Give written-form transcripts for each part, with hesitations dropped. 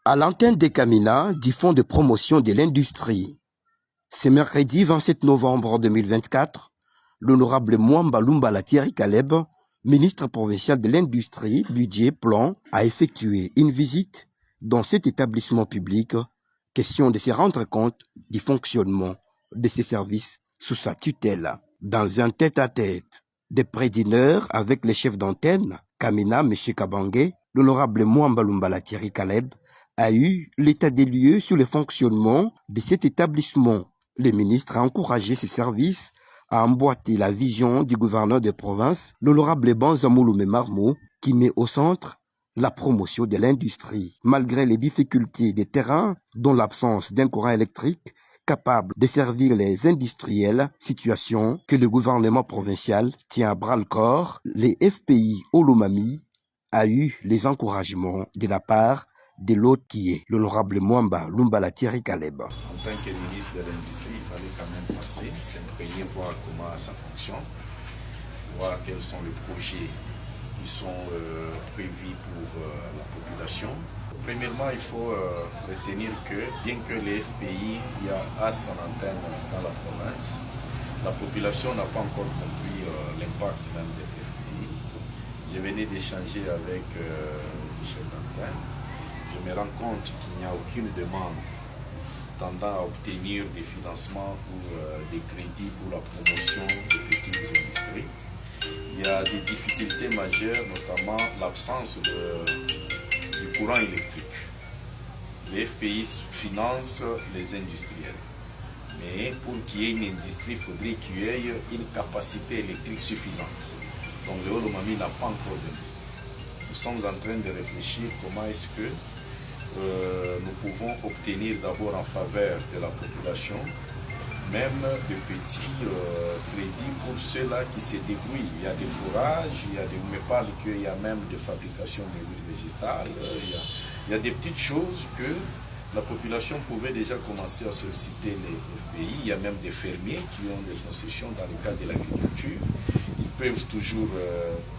à l'antenne des Camina du Fonds de promotion de l'industrie. Ce mercredi 27 novembre 2024, l'honorable Mwamba Lumbala Thierry Caleb, ministre provincial de l'Industrie, Budget, Plan, a effectué une visite dans cet établissement public, question de se rendre compte du fonctionnement de ces services sous sa tutelle. Dans un tête-à-tête de près d'une heure avec le chef d'antenne, Camina, M. Kabange, l'honorable Mwamba Lumbala Thierry Caleb a eu l'état des lieux sur le fonctionnement de cet établissement. Le ministre a encouragé ses services à emboîter la vision du gouverneur de province, l'honorable Banzamouloumé Marmou, qui met au centre la promotion de l'industrie. Malgré les difficultés des terrains, dont l'absence d'un courant électrique capable de servir les industriels, situation que le gouvernement provincial tient à bras-le-corps, les FPI Olomami a eu les encouragements de la part de l'autre qui est l'honorable Mwamba Lumbala Thierry Caleb. En tant que ministre de l'Industrie, il fallait quand même passer, s'imprégner, voir comment ça fonctionne, voir quels sont les projets qui sont prévus pour la population. Premièrement, il faut retenir que bien que les FPI a son antenne dans la province, la population n'a pas encore compris l'impact même des FPI. Je venais d'échanger avec le chef d'antenne. Je me rends compte qu'il n'y a aucune demande tendant à obtenir des financements ou des crédits pour la promotion des petites industries. Il y a des difficultés majeures, notamment l'absence du courant électrique. Les FPI financent les industriels. Mais pour qu'il y ait une industrie, il faudrait qu'il y ait une capacité électrique suffisante. Donc le Olomami n'a pas encore d'industrie. Nous sommes en train de réfléchir comment est-ce que nous pouvons obtenir d'abord en faveur de la population même de petits crédits pour ceux-là qui se débrouillent. Il y a des forages, on me parle qu'il y a même de fabrication de l'huile végétale, il y a des petites choses que la population pouvait déjà commencer à solliciter les FPI. Il y a même des fermiers qui ont des concessions dans le cadre de l'agriculture. Ils peuvent toujours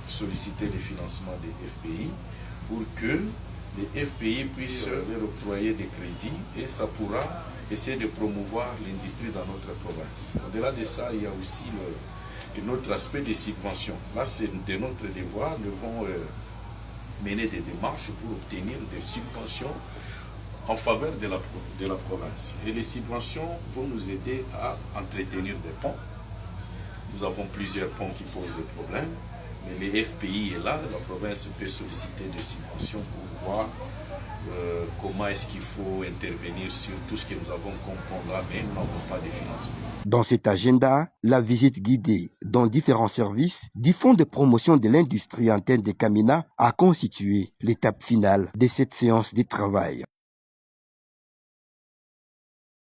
solliciter les financements des FPI pour que les FPI puissent leur octroyer des crédits et ça pourra essayer de promouvoir l'industrie dans notre province. Au-delà de ça, il y a aussi un autre aspect des subventions. Là, c'est de notre devoir, nous devons mener des démarches pour obtenir des subventions en faveur de la province. Et les subventions vont nous aider à entretenir des ponts. Nous avons plusieurs ponts qui posent des problèmes, mais les FPI est là, la province peut solliciter des subventions pour voir comment est-ce qu'il faut intervenir sur tout ce que nous avons compris là, mais nous n'avons pas de financement. Dans cet agenda, la visite guidée dans différents services du Fonds de promotion de l'industrie antenne des Camina a constitué l'étape finale de cette séance de travail.